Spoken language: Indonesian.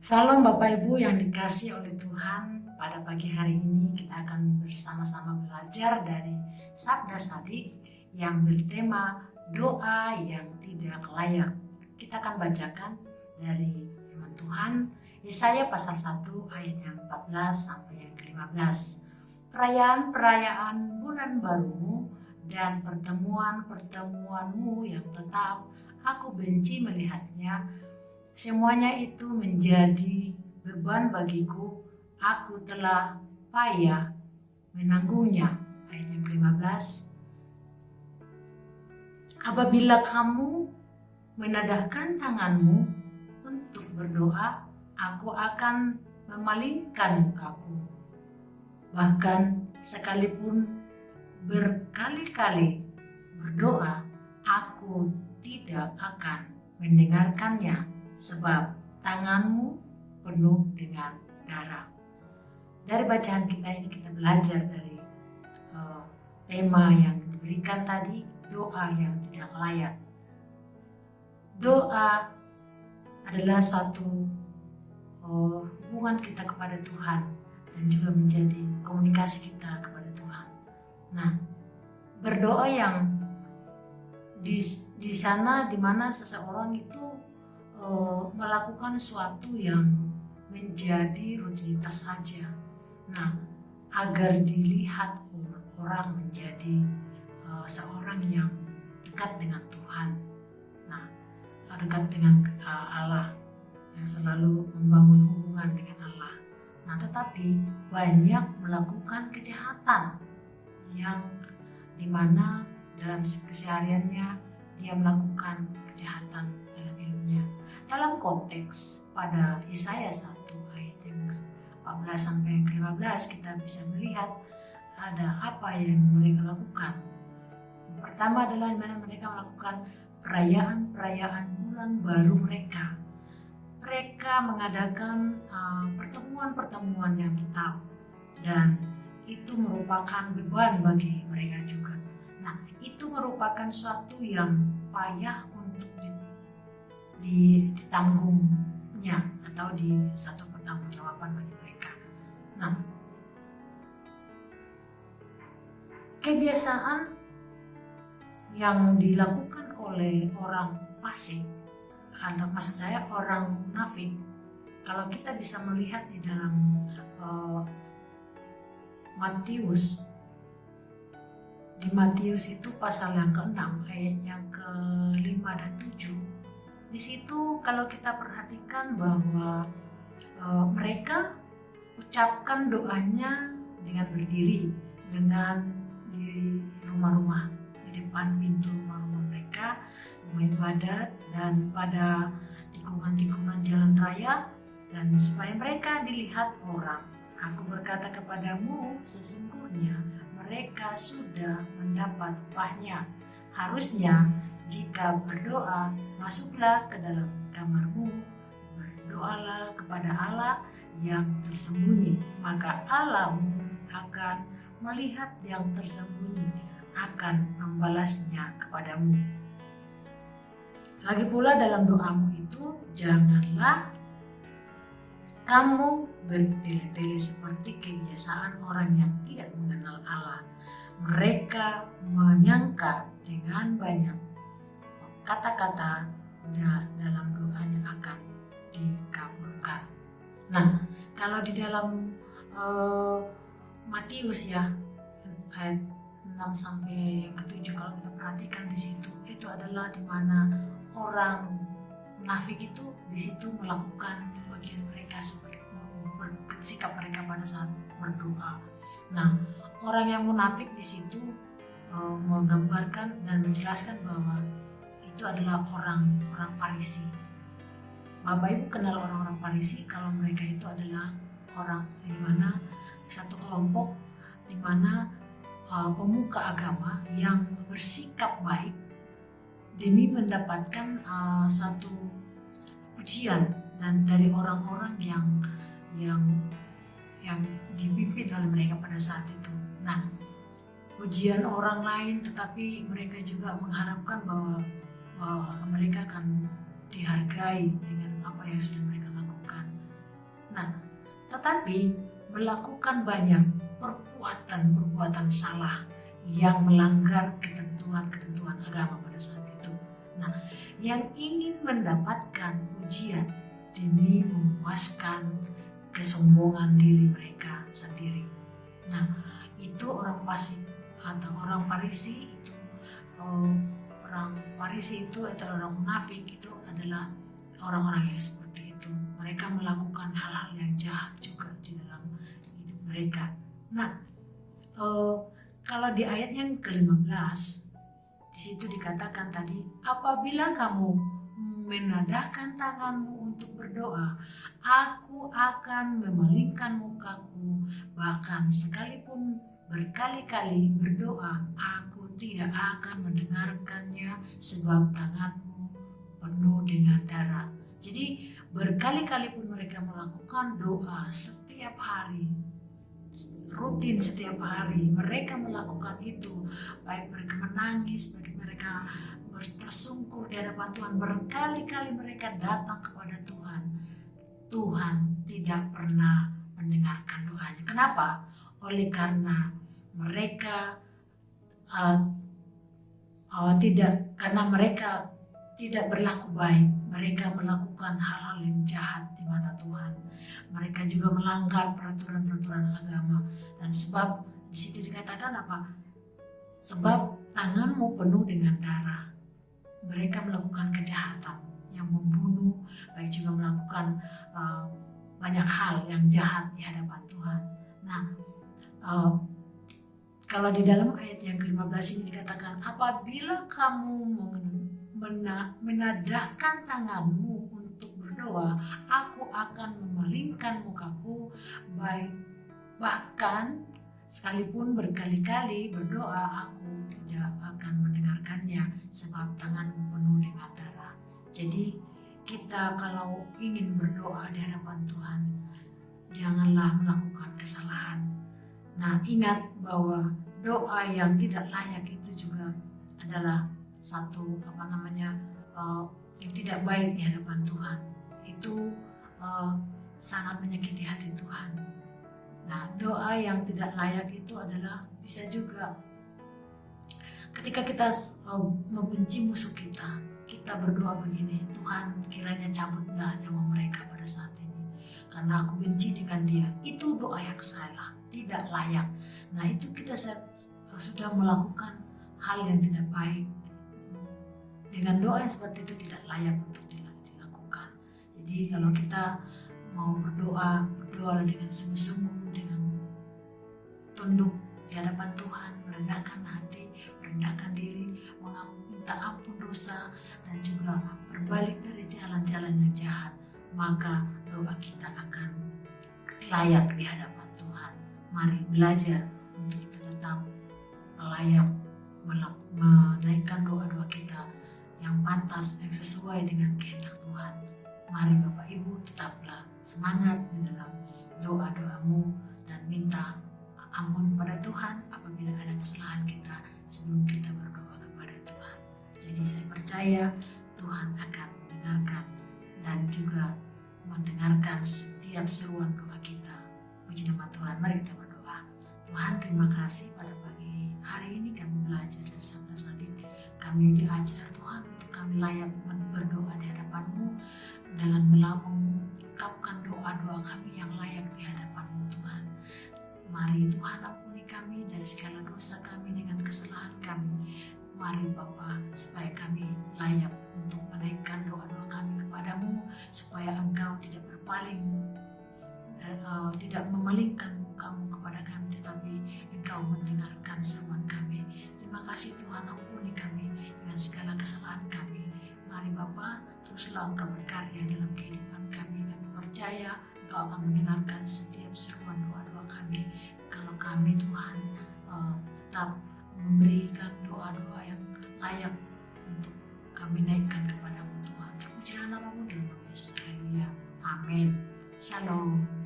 Salam Bapak Ibu yang dikasihi oleh Tuhan. Pada pagi hari ini kita akan bersama-sama belajar dari Sabda Sadik yang bertema doa yang tidak layak. Kita akan bacakan dari firman Tuhan Yesaya pasal 1 ayat yang 14 sampai yang ke-15. Perayaan-perayaan bulan barumu dan pertemuan-pertemuanmu yang tetap aku benci melihatnya. Semuanya itu menjadi beban bagiku, aku telah payah menanggungnya. Ayat yang ke-15. Apabila kamu menadahkan tanganmu untuk berdoa, aku akan memalingkan mukaku. Bahkan sekalipun berkali-kali berdoa, aku tidak akan mendengarkannya. Sebab tanganmu penuh dengan darah. Dari bacaan kita ini kita belajar dari tema yang diberikan tadi, doa yang tidak layak. Doa adalah suatu hubungan kita kepada Tuhan dan juga menjadi komunikasi kita kepada Tuhan. Nah, berdoa yang di sana di mana seseorang itu melakukan sesuatu yang menjadi rutinitas saja. Nah, agar dilihat orang menjadi seorang yang dekat dengan Tuhan. Nah, dekat dengan Allah, yang selalu membangun hubungan dengan Allah. Nah, tetapi banyak melakukan kejahatan yang dimana dalam kesehariannya dia melakukan kejahatan dalam hidupnya. Dalam konteks pada Yesaya 1 ayat yang 14 sampai yang ke-15 kita bisa melihat ada apa yang mereka lakukan. Yang pertama adalah dimana mereka melakukan perayaan-perayaan bulan baru mereka. Mereka mengadakan pertemuan-pertemuan yang tetap dan itu merupakan beban bagi mereka juga. Nah, itu merupakan suatu yang payah untuk ditanggungnya atau di satu pertanggungjawaban bagi mereka. Nah, kebiasaan yang dilakukan oleh orang fasik atau maksud saya orang munafik, kalau kita bisa melihat di dalam Matius itu pasal yang ke-6 ayat yang ke-5 dan 7. Di situ kalau kita perhatikan bahwa mereka ucapkan doanya dengan berdiri, dengan di rumah-rumah, di depan pintu rumah-rumah mereka, rumah ibadat dan pada tikungan-tikungan jalan raya, dan supaya mereka dilihat orang. Aku berkata kepadamu, sesungguhnya mereka sudah mendapat upahnya. Harusnya jika berdoa, masuklah ke dalam kamarmu, berdoalah kepada Allah yang tersembunyi, maka Allahmu akan melihat yang tersembunyi, akan membalasnya kepadamu. Lagi pula dalam doamu itu, janganlah kamu bertele-tele seperti kebiasaan orang yang tidak mengenal Allah. Mereka menyangka dengan banyak kata-kata dalam doanya akan dikabulkan. Nah, kalau di dalam Matius ya ayat 6 sampai yang ke-7, kalau kita perhatikan di situ, itu adalah di mana orang munafik itu di situ melakukan bagian mereka seperti sikap mereka pada saat berdoa. Nah, orang yang munafik di situ menggambarkan dan menjelaskan bahwa itu adalah orang-orang Farisi. Bapak Ibu kenal orang-orang Farisi, kalau mereka itu adalah orang di mana satu kelompok di mana pemuka agama yang bersikap baik demi mendapatkan satu pujian dan dari orang-orang yang dipimpin oleh mereka pada saat itu. Nah, pujian orang lain, tetapi mereka juga mengharapkan bahwa mereka akan dihargai dengan apa yang sudah mereka lakukan. tetapi melakukan banyak perbuatan-perbuatan salah yang melanggar ketentuan-ketentuan agama pada saat itu. Nah, yang ingin mendapatkan pujian demi memuaskan kesombongan diri mereka sendiri. Nah, itu orang fasik atau orang Farisi itu, orang Farisi itu atau orang munafik itu adalah orang-orang yang seperti itu. Mereka melakukan hal-hal yang jahat juga di dalam hidup mereka. Nah, kalau di ayat yang ke-15 di situ dikatakan tadi, apabila kamu menadahkan tanganmu untuk berdoa, aku akan memalingkan mukaku, bahkan sekalipun berkali-kali berdoa, aku tidak akan mendengarkannya sebab tanganmu penuh dengan darah. Jadi berkali-kali pun mereka melakukan doa setiap hari, rutin setiap hari mereka melakukan itu, baik mereka menangis, baik mereka tersungkur di hadapan Tuhan, berkali-kali mereka datang kepada Tuhan. Tuhan tidak pernah mendengarkan doanya. Kenapa? Oleh karena mereka karena mereka tidak berlaku baik, mereka melakukan hal-hal yang jahat di mata Tuhan. Mereka juga melanggar peraturan-peraturan agama, dan sebab di situ dikatakan apa? Sebab tanganmu penuh dengan darah. Mereka melakukan kejahatan yang membunuh, baik juga melakukan banyak hal yang jahat di hadapan Tuhan. Nah, kalau di dalam ayat yang ke-15 ini dikatakan, apabila kamu menadahkan tanganmu untuk berdoa, aku akan memalingkan mukaku, bahkan sekalipun berkali-kali berdoa, aku tidak akan mendengarkannya sebab tanganmu penuh dengan darah. Jadi kita kalau ingin berdoa di hadapan Tuhan, janganlah melakukan kesalahan. Nah, ingat bahwa doa yang tidak layak itu juga adalah satu yang tidak baik di hadapan Tuhan. Itu sangat menyakiti hati Tuhan. Nah, doa yang tidak layak itu adalah bisa juga ketika kita membenci musuh kita, kita berdoa begini, Tuhan kiranya cabutlah nyawa mereka pada saat ini, karena aku benci dengan dia. Itu doa yang salah, tidak layak. Nah, itu kita sudah melakukan hal yang tidak baik. Dengan doa yang seperti itu tidak layak untuk dilakukan. Jadi kalau kita mau berdoa, berdoalah dengan sungguh-sungguh, dengan tunduk di hadapan Tuhan, merendahkan hati, merendahkan diri, minta ampun dosa, dan juga berbalik dari jalan-jalan yang jahat, maka doa kita akan layak di hadapan Tuhan. Mari belajar untuk kita tetap layak menaikkan doa-doa kita yang pantas, yang sesuai dengan kehendak Tuhan. Mari Bapak Ibu tetaplah semangat di dalam doa-doamu dan minta ampun pada Tuhan apabila ada kesalahan kita sebelum kita berdoa kepada Tuhan. Jadi saya percaya Tuhan akan mendengarkan dan juga mendengarkan setiap seruan doa kita. Puji nama Tuhan. Mari kita berdoa. Tuhan, terima kasih pada pagi hari ini kami belajar dari Sabda Sadik. Kami diajar Tuhan untuk kami layak berdoa di hadapan-Mu dengan mengungkapkan doa-doa kami yang layak di hadapan-Mu Tuhan. Mari Tuhan ampuni kami dari segala dosa kami dengan kesalahan kami. Mari Bapa, supaya kami layak untuk menaikkan doa-doa kami kepadamu, supaya Engkau tidak berpaling, tidak memalingkan mukamu kepada kami, tetapi Engkau mendengarkan seruan kami. Terima kasih Tuhan, ampuni kami dengan segala kesalahan kami. Mari Bapa, teruslah Engkau berkarya dalam kehidupan kami. Kami percaya Engkau akan mendengarkan setiap seruan doa-doa kami. Kalau kami Tuhan tetap memberikan doa-doa yang layak untuk kami naikkan kepadamu Tuhan. Terpujilah nama-Mu dalam nama Yesus. Haleluya. Amin. Shalom.